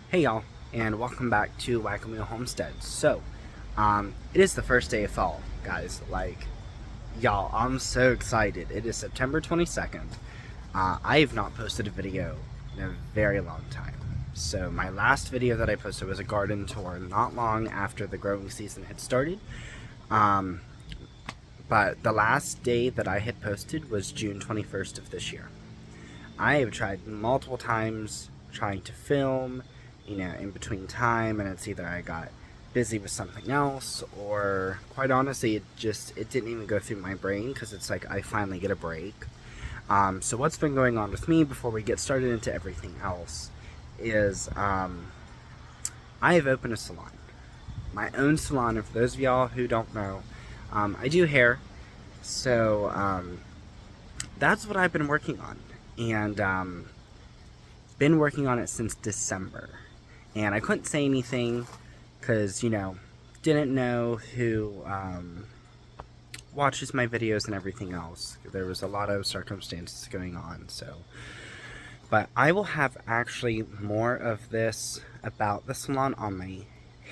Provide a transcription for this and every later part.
Hey y'all, and welcome back to Whack-A-Mole Homestead. It is the first day of fall, guys. Y'all, I'm so excited. It is September 22nd. I have not posted a video in a very long time. So my last video that I posted was a garden tour not long after the growing season had started. Um, but the last day that I had posted was June 21st of this year. I have tried multiple times trying to film, in between time, and it's either I got busy with something else, or quite honestly, it didn't even go through my brain because it's like I finally get a break. So what's been going on with me before we get started into everything else is I have opened a salon, my own salon, and for those of y'all who don't know, I do hair, so that's what I've been working on, and been working on it since December. And I couldn't say anything because, didn't know who watches my videos and everything else. There was a lot of circumstances going on, so. But I will have actually more of this about the salon on my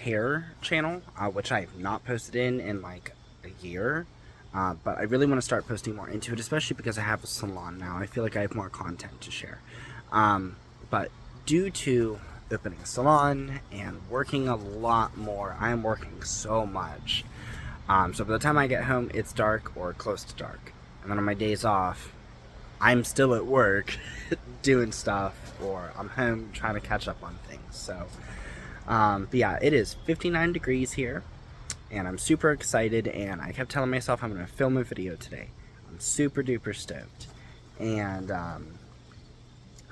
hair channel, which I have not posted in like a year. But I really want to start posting more into it, especially because I have a salon now. I feel like I have more content to share. But due to opening a salon and working a lot more, I am working so much. So by the time I get home, it's dark or close to dark. And then on my days off, I'm still at work doing stuff, or I'm home trying to catch up on things. But yeah, it is 59 degrees here, and I'm super excited, and I kept telling myself I'm going to film a video today. I'm super duper stoked. And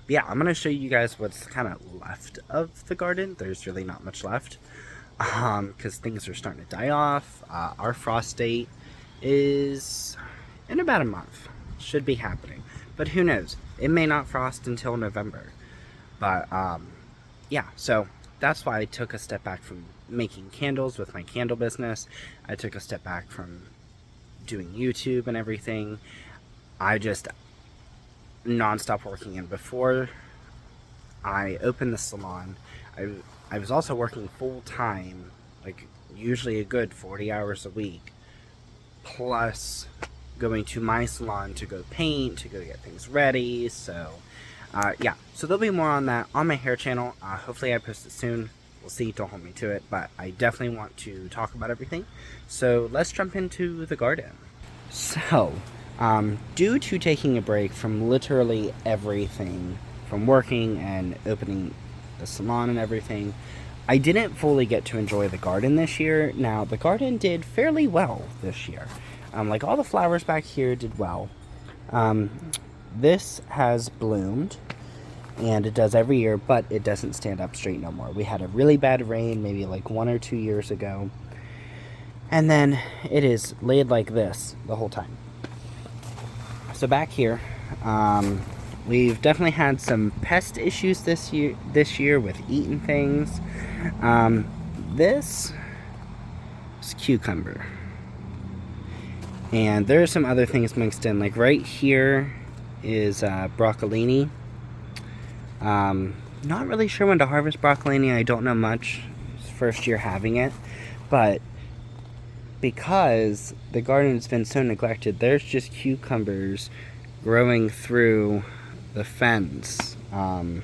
yeah, I'm going to show you guys what's kind of left of the garden. There's really not much left because things are starting to die off. Our frost date is in about a month. Should be happening. But who knows? It may not frost until November. But yeah, so that's why I took a step back from making candles with my candle business. I took a step back from doing YouTube and everything. I just non-stop working, and before I opened the salon, I was also working full-time, like usually a good 40 hours a week, plus going to my salon to go paint, to go get things ready. So yeah, so there'll be more on that on my hair channel. Hopefully I post it soon. We'll see, don't hold me to it, but I definitely want to talk about everything. So let's jump into the garden. So due to taking a break from literally everything, from working and opening the salon and everything, I didn't fully get to enjoy the garden this year. Now, the garden did fairly well this year. Like all the flowers back here did well. This has bloomed, and it does every year, but it doesn't stand up straight no more. We had a really bad rain maybe like 1 or 2 years ago, and then it is laid like this the whole time. So back here, we've definitely had some pest issues this year with eating things. This is cucumber, and there are some other things mixed in. Like right here is broccolini. Not really sure when to harvest broccolini. I don't know much. It's first year having it, but because the garden has been so neglected, there's just cucumbers growing through the fence. Haven't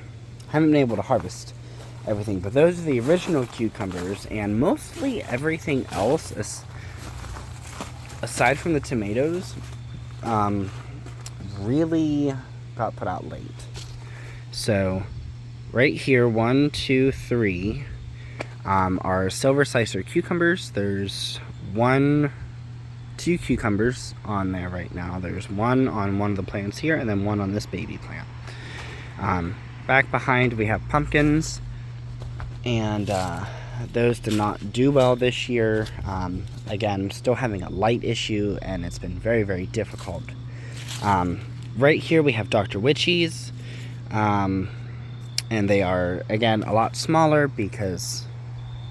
been able to harvest everything, but those are the original cucumbers, and mostly everything else, aside from the tomatoes, really got put out late. So right here, 1, 2, 3 are silver slicer cucumbers. There's 2 cucumbers on there right now. There's one on one of the plants here, and then one on this baby plant. Back behind we have pumpkins, and those did not do well this year. Again, still having a light issue, and it's been very, very difficult. Right here we have Dr. Witchies, and they are, again, a lot smaller because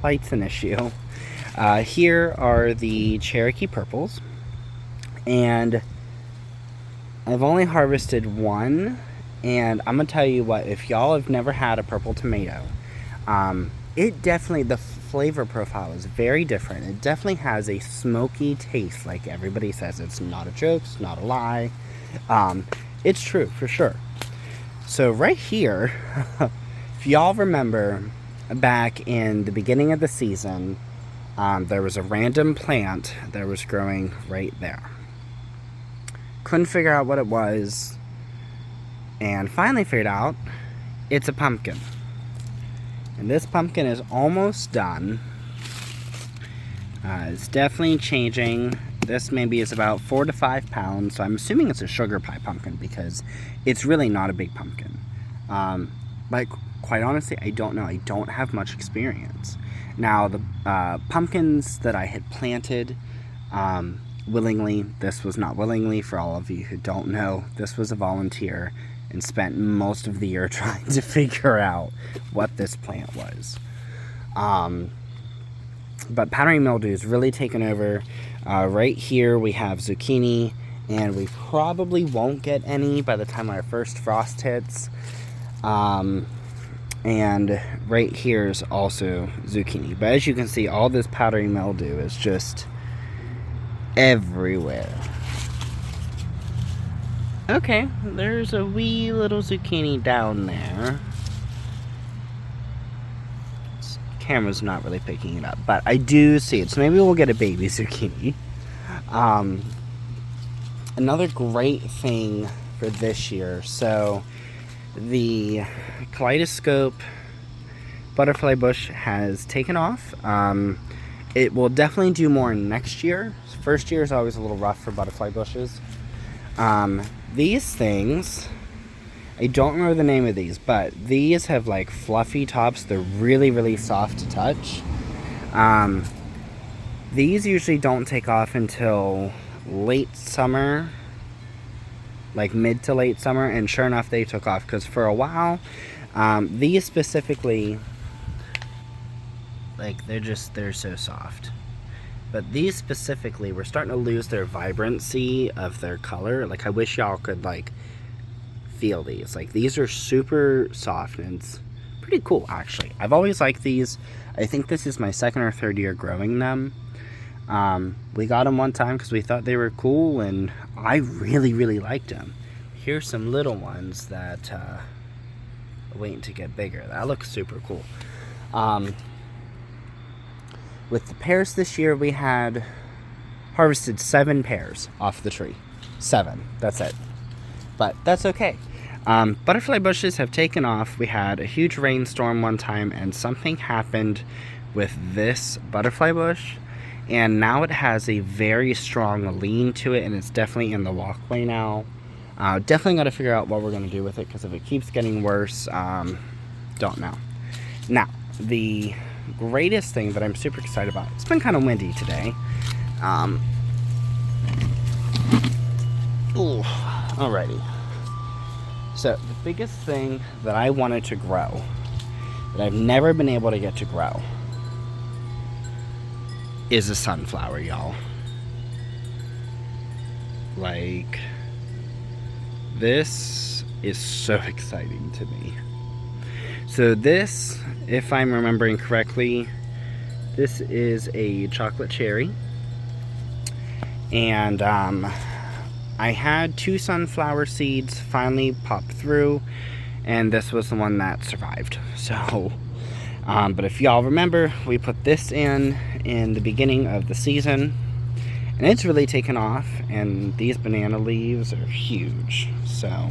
light's an issue. Here are the Cherokee Purples, and I've only harvested one, and I'm gonna tell you what, if y'all have never had a purple tomato, It definitely, the flavor profile is very different. It definitely has a smoky taste, like everybody says. It's not a joke, it's not a lie. It's true, for sure. So right here, if y'all remember, back in the beginning of the season, there was a random plant that was growing right there. Couldn't figure out what it was, and finally figured out it's a pumpkin. And this pumpkin is almost done. It's definitely changing. This maybe is about 4 to 5 pounds, so I'm assuming it's a sugar pie pumpkin because it's really not a big pumpkin. But quite honestly, I don't know. I don't have much experience. Now, the pumpkins that I had planted willingly, this was not willingly, for all of you who don't know, this was a volunteer and spent most of the year trying to figure out what this plant was. But powdery mildew is really taken over. Right here we have zucchini, and we probably won't get any by the time our first frost hits. And right here is also zucchini. But as you can see, all this powdery mildew is just everywhere. Okay, there's a wee little zucchini down there. Camera's not really picking it up, but I do see it, so maybe we'll get a baby zucchini. Another great thing for this year, so the kaleidoscope butterfly bush has taken off. It will definitely do more next year. First year is always a little rough for butterfly bushes. These things, I don't remember the name of these, but these have like fluffy tops. They're really, really soft to touch. These usually don't take off until late summer, like mid to late summer, and sure enough they took off, because for a while these specifically, like they're so soft, but these specifically were starting to lose their vibrancy of their color. Like I wish y'all could like feel these. Like these are super soft and it's pretty cool actually. I've always liked these. I think this is my second or third year growing them. We got them one time because we thought they were cool, and I really, really liked them. Here's some little ones that are waiting to get bigger. That looks super cool. With the pears this year, we had harvested 7 pears off the tree. 7, that's it. But that's okay. Butterfly bushes have taken off. We had a huge rainstorm one time, and something happened with this butterfly bush, and now it has a very strong lean to it, and it's definitely in the walkway now. Definitely got to figure out what we're going to do with it, because if it keeps getting worse, don't know. Now, the greatest thing that I'm super excited about, it's been kind of windy today. Alrighty. So, the biggest thing that I wanted to grow, that I've never been able to get to grow, is a sunflower, y'all. Like, this is so exciting to me. So this, if I'm remembering correctly, this is a chocolate cherry. And I had 2 sunflower seeds finally pop through, and this was the one that survived. So, but if y'all remember, we put this in the beginning of the season, and it's really taken off, and these banana leaves are huge. So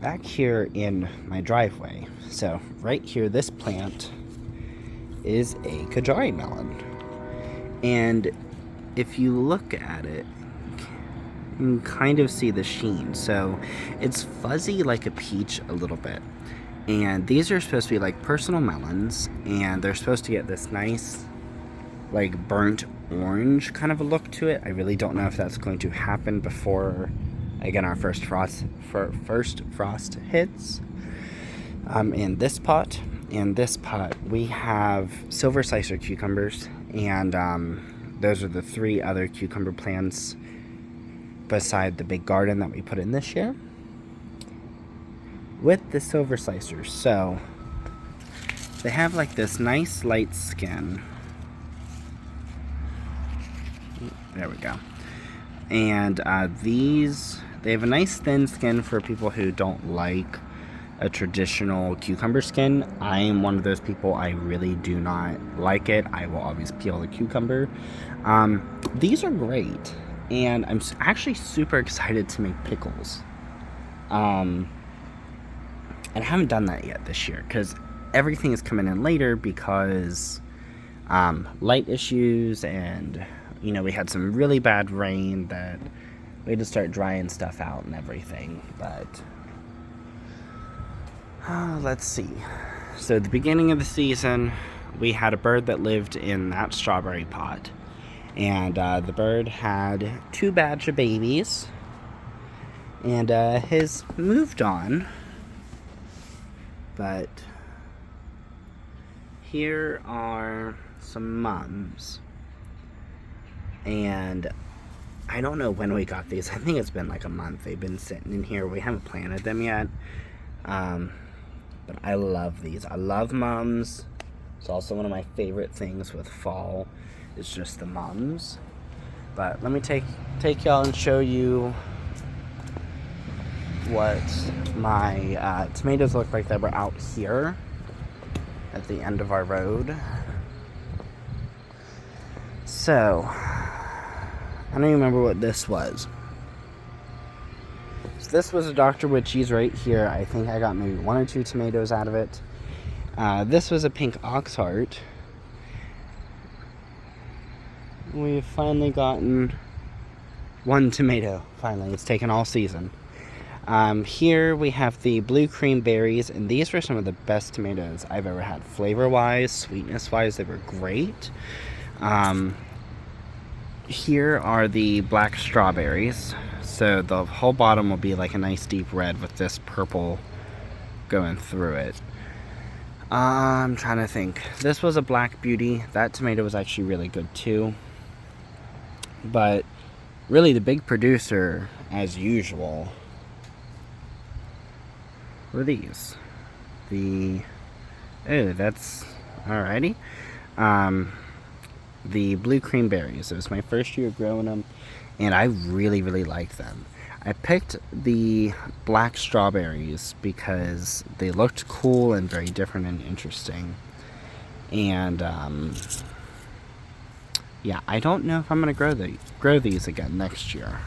back here in my driveway, so right here, this plant is a Kajari melon, and if you look at it, you can kind of see the sheen. So it's fuzzy like a peach a little bit, and these are supposed to be like personal melons, and they're supposed to get this nice like burnt orange kind of a look to it. I really don't know if that's going to happen before again our first frost hits. In this pot we have silver slicer cucumbers, and those are the 3 other cucumber plants beside the big garden that we put in this year. with the silver slicers. So they have like this nice light skin. There we go. And these, they have a nice thin skin for people who don't like a traditional cucumber skin. I am one of those people. I really do not like it. I will always peel the cucumber. These are great, and I'm actually super excited to make pickles. And I haven't done that yet this year because everything is coming in later because light issues, and you know, we had some really bad rain that we had to start drying stuff out and everything. But let's see. So at the beginning of the season, we had a bird that lived in that strawberry pot, and the bird had 2 batch of babies, and has moved on. But here are some mums, and I don't know when we got these. I think it's been like a month. They've been sitting in here. We haven't planted them yet. But I love these. I love mums. It's also one of my favorite things with fall. It's just the mums. But let me take y'all and show you what my tomatoes look like that were out here at the end of our road. So, I don't even remember what this was. So this was a Dr. Witchy's right here. I think I got maybe 1 or 2 tomatoes out of it. This was a pink oxheart. We've finally gotten 1 tomato. Finally, it's taken all season. Here we have the blue cream berries, and these were some of the best tomatoes I've ever had. Flavor-wise, sweetness-wise, they were great. Here are the black strawberries. So the whole bottom will be like a nice deep red with this purple going through it. I'm trying to think. This was a black beauty. That tomato was actually really good too. But really the big producer, as usual, were these. That's alrighty. The blue cream berries. It was my first year growing them, and I really, really liked them. I picked the black strawberries because they looked cool and very different and interesting. And yeah, I don't know if I'm gonna grow these again next year.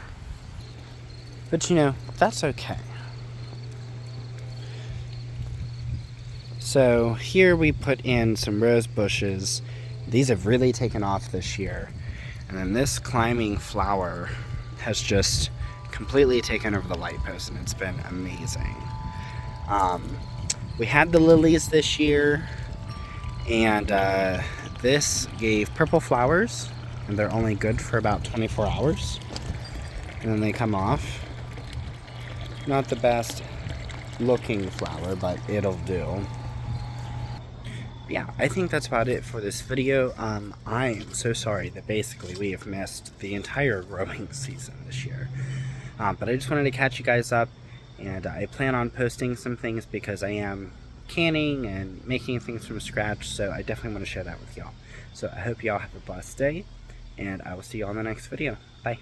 But you know, that's okay. So here we put in some rose bushes. These have really taken off this year. And then this climbing flower has just completely taken over the light post, and it's been amazing. We had the lilies this year, and this gave purple flowers, and they're only good for about 24 hours. And then they come off. Not the best looking flower, but it'll do. Yeah, I think that's about it for this video. I am so sorry that basically we have missed the entire growing season this year. But I just wanted to catch you guys up, and I plan on posting some things because I am canning and making things from scratch, so I definitely want to share that with y'all. So I hope y'all have a blessed day, and I will see y'all in the next video. Bye.